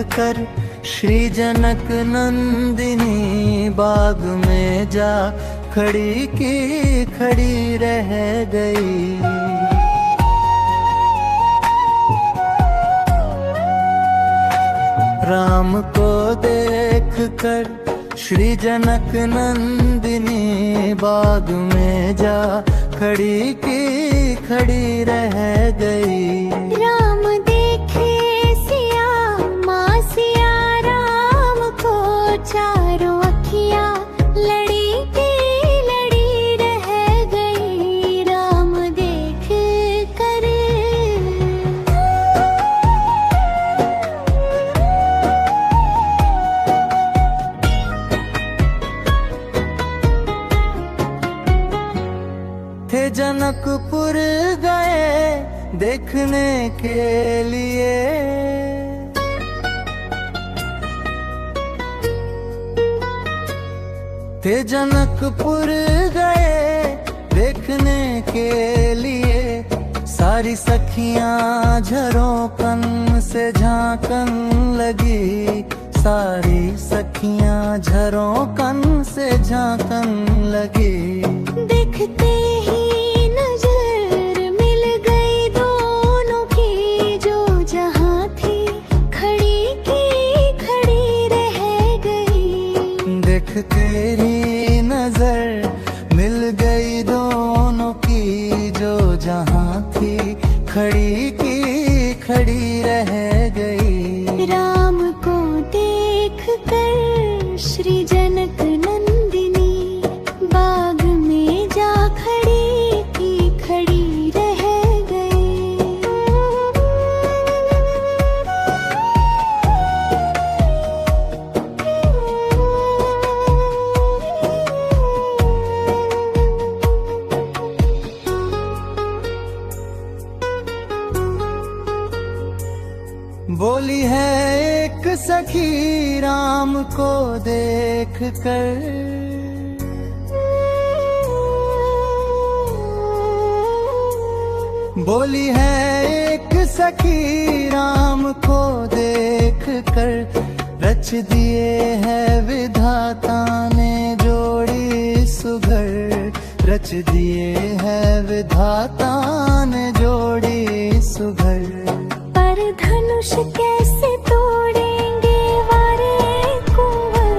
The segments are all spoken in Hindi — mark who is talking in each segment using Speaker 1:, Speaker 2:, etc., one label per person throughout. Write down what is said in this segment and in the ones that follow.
Speaker 1: कर श्री जनक नंदिनी बाग में जा खड़ी की खड़ी रह गई। राम को देख कर श्री जनक नंदिनी बाग में जा खड़ी की खड़ी रह गई।
Speaker 2: राम देखे सिया माँ सिया राम को चारों अखियाँ लड़ी की लड़ी रह गई। राम देख कर
Speaker 1: थे जनकपुर गए देखने के लिए। थे जनकपुर गए देखने के लिए। सारी सखियां झरोकन से झांकन लगी। सारी सखियां झरोकन से झांकन लगी।
Speaker 2: देखते ही नजर मिल गई दोनों की, जो जहां थी खड़ी की खड़ी रह गई।
Speaker 1: देखते ही नजर मिल गई दोनों की, जो जहां थी खड़ी की खड़ी रह गई।
Speaker 2: राम को देख कर श्री जनक नंदिनी बाग में जा खड़ी की खड़ी रह गई।
Speaker 1: बोली है एक सखी राम को देख कर। बोली है एक सखी राम को देख कर। रच दिए है विधाता ने जोड़ी सुघर। रच दिए है विधाता ने जोड़ी सुघर।
Speaker 2: पर धनुष कैसे तोड़ेंगे वारे कुंवर,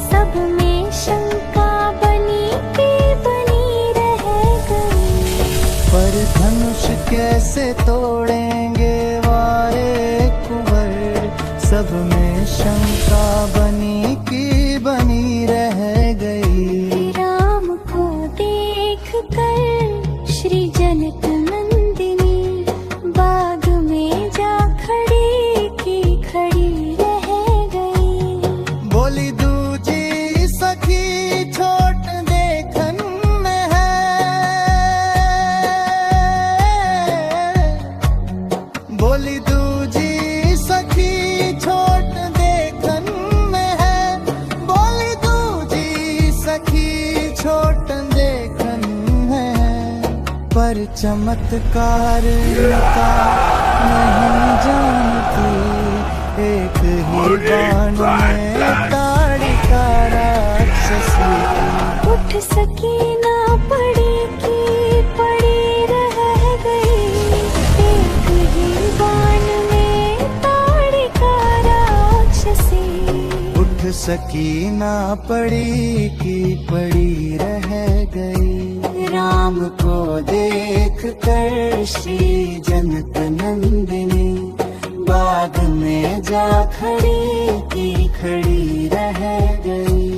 Speaker 2: सब में शंका बनी की बनी रह गई।
Speaker 1: पर धनुष कैसे तोड़ेंगे वारे कुंवर, सब में शंका बनी की बनी रह गई।
Speaker 2: राम को देख कर श्री जनक नंदिनी बाग में जा खड़ी की खड़ी रह गई।
Speaker 1: बोली दूजी सखी छोट देखन में है। बोली दूजी सखी छोट देखन में है। बोली दूजी सखी छोट देखन है। पर चमत्कार का नहीं जानती, एक ही बाण में ताड़िका राक्षसी।
Speaker 2: उठ सकी ना पड़ी की पड़ी रह गई। एक ही बाण में ताड़िका राक्षसी।
Speaker 1: उठ सकी ना पड़ी की पड़ी रह गई। राम को देख कर श्री जनक नंदिनी बाग में जा खड़ी की खड़ी रह गई।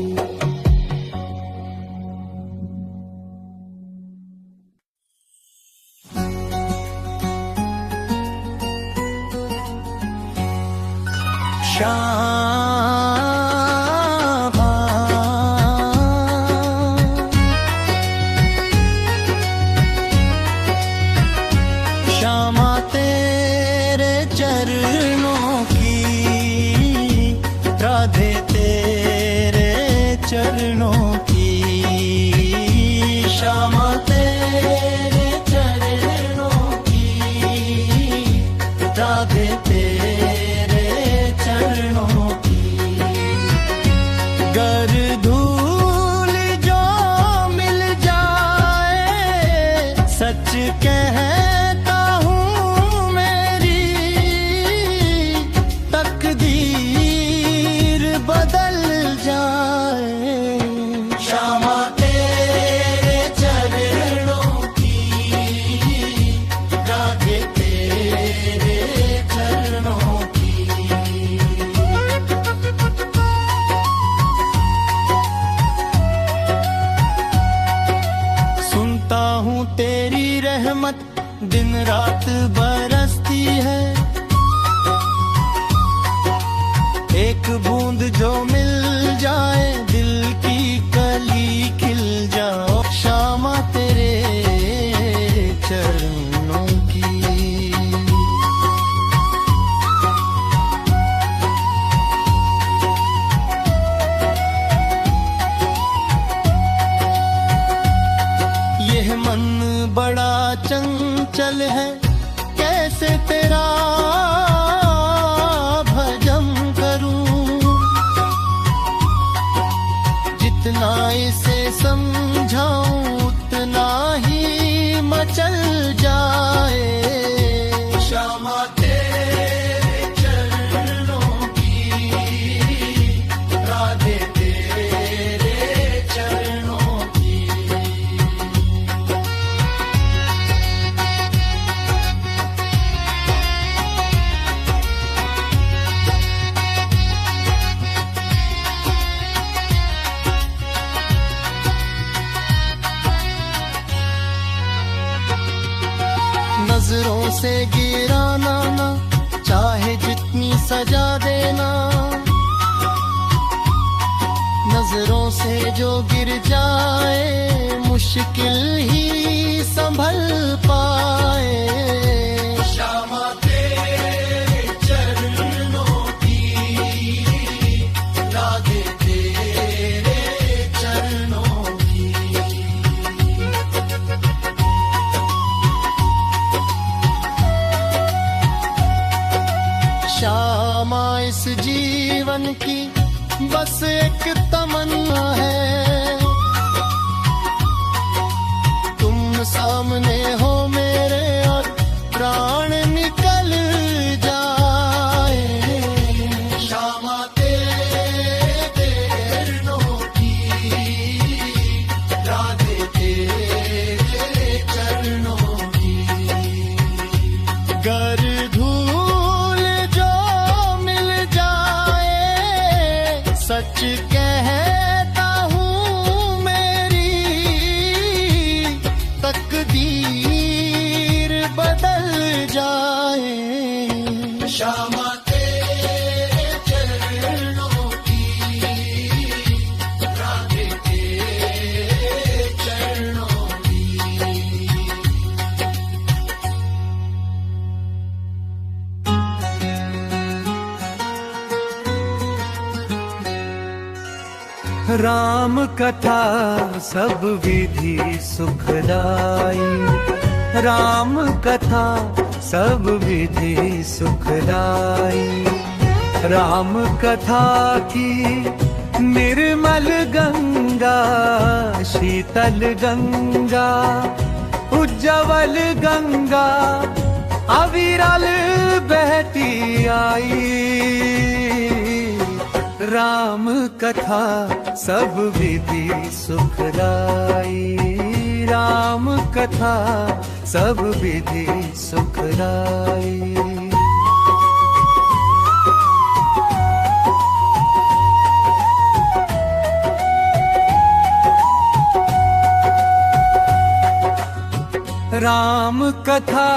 Speaker 1: श्यामा तेरे चरणों की, राधे तेरे चरणों की। श्यामा तेरे चरणों की, राधे तेरे चरणों कैसे तेरा भजन करूं, जितना इसे समझाऊं उतना ही मचल जाए। श्यामा तेरे चरणों की, राधे तेरे चरणों की। नजरों से गिराना ना, चाहे जितनी सजा देना, नजरों से जो गिर जाए मुश्किल ही संभल पाए। श्यामा तेरे चरणों की, राधे तेरे चरणों की। श्यामा इस जीवन की बस एक तमन्ना है, तुम सामने हो मेरे और प्राण निकल जाए। श्यामा तेरे चरणों की, राधे तेरे चरणों की। गर धूल जो मिल जाए, सच कहता हूँ मेरी तकदीर बदल जाए। श्यामा तेरे चरणों की, राधे तेरे चरणों की। राम कथा सब विधि सुखदाई, राम कथा सब विधि सुखदाई। राम कथा की निर्मल गंगा, शीतल गंगा, उज्जवल गंगा, अविरल बहती आई। राम कथा सब विधि सुखदाई, राम कथा सब विधि सुखदाई। राम कथा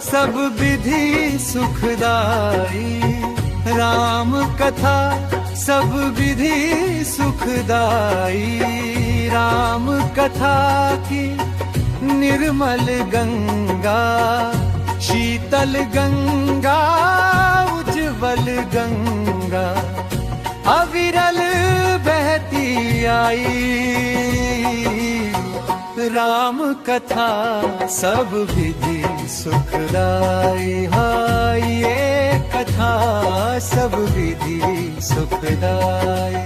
Speaker 1: सब विधि सुखदाई, राम कथा सब विधि सुखदाई। राम कथा की निर्मल गंगा, शीतल गंगा, उज्जवल गंगा, अविरल बहती आई। राम कथा सब विधि सुखदाई, हाय ये कथा सब विधि सुखदाई।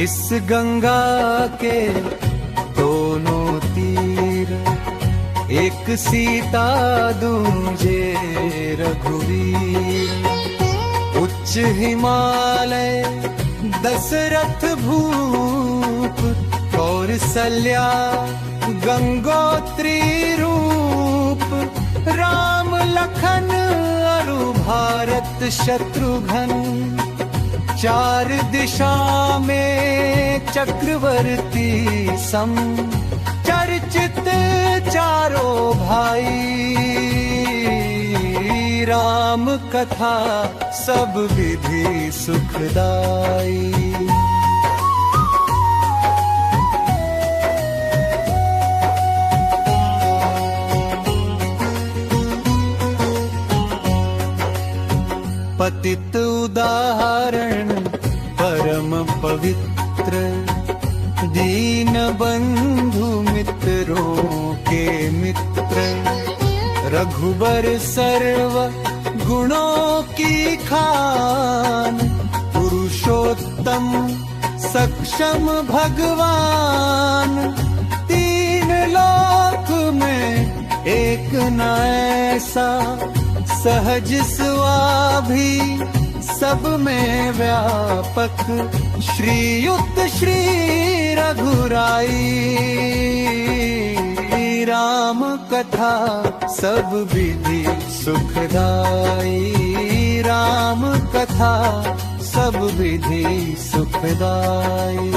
Speaker 1: इस गंगा के दोनों तीर, एक सीता दूजे रघुवीर। उच्च हिमालय दशरथ भूप, कौसल्या गंगोत्री रूप। राम लखन अरु भारत शत्रुघ्न, चार दिशा में चक्रवर्ती सम। चर्चित चारों भाई, राम कथा सब विधि सुखदाई। पतित उदार रघुबर सर्व गुणों की खान, पुरुषोत्तम सक्षम भगवान, तीन लोक में एक न ऐसा, सहज स्वाभी सब में व्यापक, श्रीयुत श्री रघुराई, राम कथा सब विधि सुखदाई, राम कथा सब विधि सुखदाई।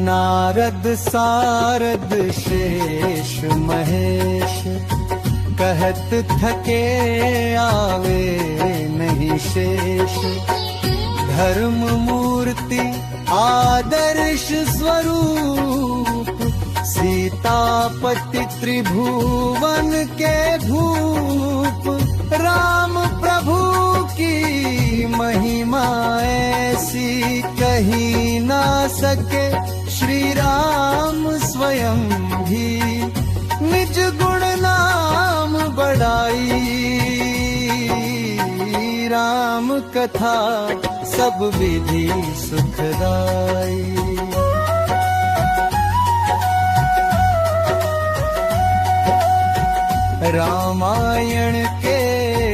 Speaker 1: नारद सारद शेष महेश, कहत थके आवे नहीं शेष, धर्म मूर्ति आदर्श स्वरूप, सीतापति त्रिभुवन के भूप, राम प्रभु की महिमा ऐसी कही ना सके, श्री राम स्वयं भी निज गुण नाम बढ़ाई, राम कथा सब विधि सुखदाई। रामायण के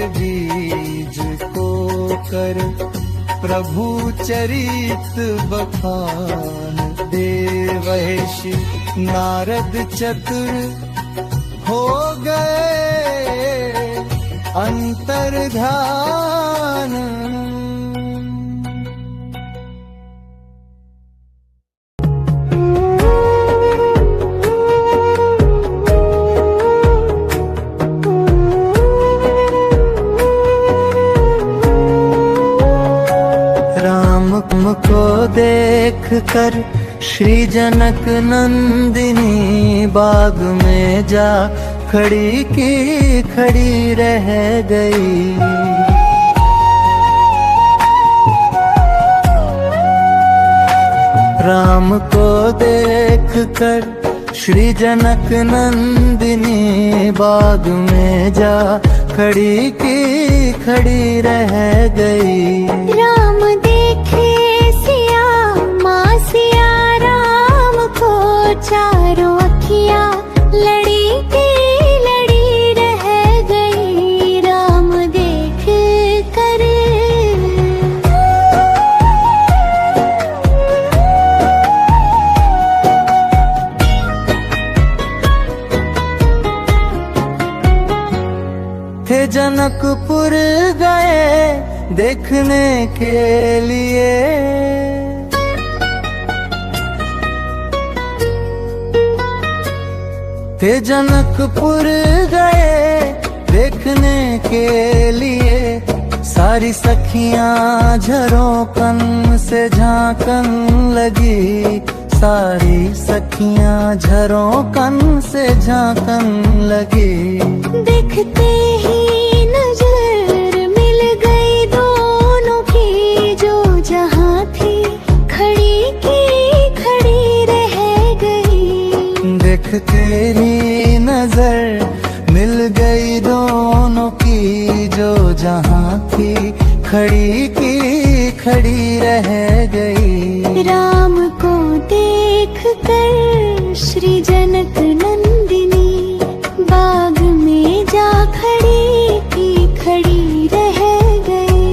Speaker 1: बीज को कर प्रभु चरित बखान, देवर्षि नारद चतुर हो गए अंतर्धान। को देख कर श्री जनक नंदिनी, बाग में जा खड़ी की खड़ी रह गई। राम को देख कर श्री जनक नंदिनी, बाग में जा खड़ी की खड़ी रह गई।
Speaker 2: राम देखे सिया माँ सिया राम को, चारों अखियाँ लड़ी की लड़ी रह गई। राम देख कर
Speaker 1: थे जनकपुर गए देखने के लिए, थे जनकपुर गए देखने के लिए। सारी सखियां झरोकन से झांकन लगी, सारी सखियां झरोकन से झांकन लगी।
Speaker 2: देखते ही नजर मिल गई दोनों की, जो जहां थी खड़ी की खड़ी रह गई।
Speaker 1: देखते ही नजर मिल गई दोनों की, जो जहां थी खड़ी की खड़ी रह गई।
Speaker 2: राम को देख कर श्री जनक नंदिनी, बाग में जा खड़ी की खड़ी रह गई।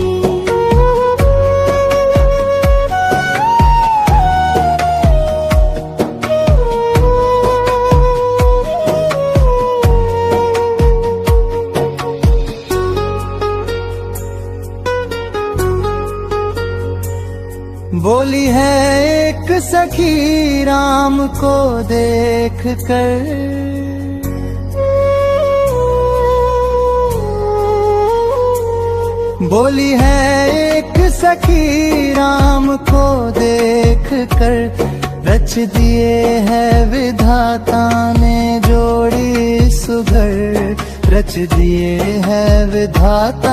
Speaker 1: बोली है एक सखी राम को देख कर, बोली है एक सखी राम को देख कर, रच दिए है विधाता ने जोड़ी सुघर, रच दिए है विधाता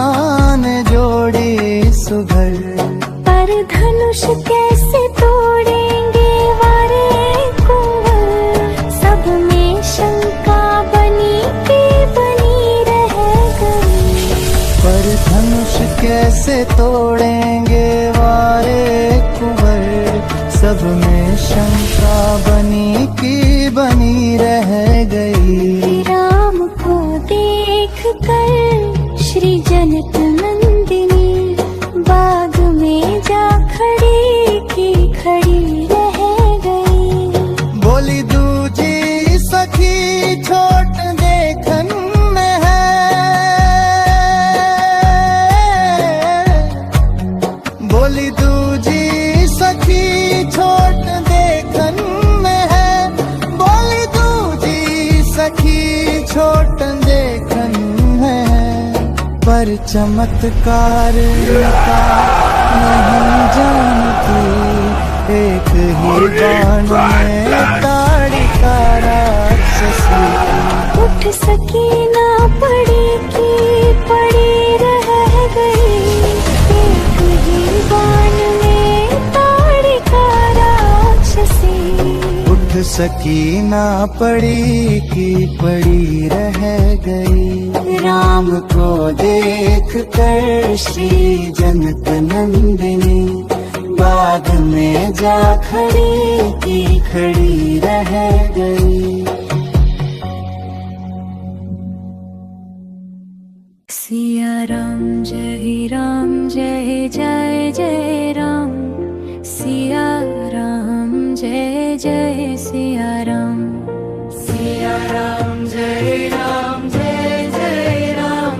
Speaker 1: ने जोड़ी सुघर।
Speaker 2: पर धनुष कैसे तोड़ेंगे वारे कुंवर, सब में शंका बनी की बनी रह गई।
Speaker 1: पर धनुष कैसे तोड़ेंगे वारे कुंवर, सब में शंका बनी की बनी रह गई।
Speaker 2: राम को देख कर श्री जनक नंदिनी, बाग में जा खड़ी की खड़ी रह गई।
Speaker 1: बोली दूजी सखी छोट देखन में है, बोली दूजी सखी छोट देखन में है, बोली दूजी सखी छोट देखन है। पर चमत्कार का नहीं जानती, एक ही बाण में ताड़िका राक्षसी।
Speaker 2: उठ सकी ना पड़ी की पड़ी रह गई, एक ही बाण में ताड़िका राक्षसी।
Speaker 1: उठ सकी ना पड़ी की पड़ी रह गई। राम को देख कर श्री जनक नंदिनी, बाग में जा खड़ी की खड़ी रह गई।
Speaker 2: सिया राम जय जय जय राम, सिया राम जय जय सिया राम।
Speaker 1: सिया राम जय जय राम,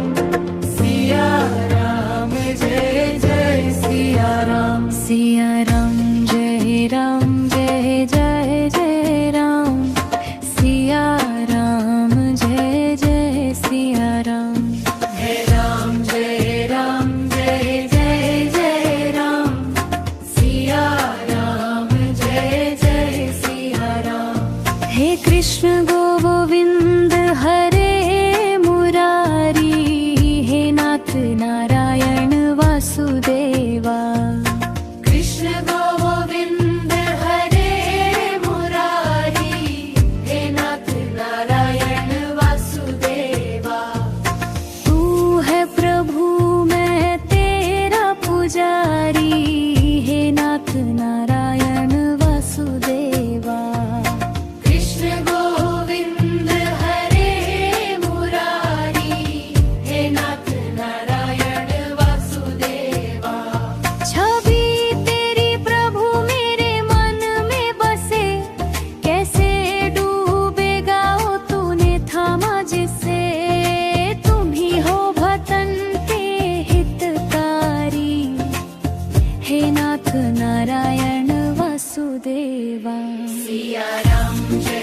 Speaker 1: सिया राम जय जय सिया राम।
Speaker 2: सिया राम जय जय जय राम, सिया राम जय जय सिया राम।
Speaker 1: हे राम जय जय जय राम, सिया राम जय जय सिया राम।
Speaker 2: हे कृष्ण गोविंद हरे मुरारी, हे नाथ नारायण वासुदेवा।
Speaker 1: कृष्ण गोविंद हरे मुरारी, हे नाथ नारायण वासुदेवा।
Speaker 2: तू है प्रभु मैं तेरा पुजारी, हे नाथ नारायण वासुदेवा।
Speaker 1: कृष्ण गोविंद हरे मुरारी, हे नाथ नारायण वासुदेवा।
Speaker 2: छवि तेरी प्रभु मेरे मन में बसे, कैसे डूबेगा ओ तूने थामा जिसे। तुम ही हो भटन के हितकारी, हे नाथ नारायण वासुदेवा।
Speaker 1: सिया राम जय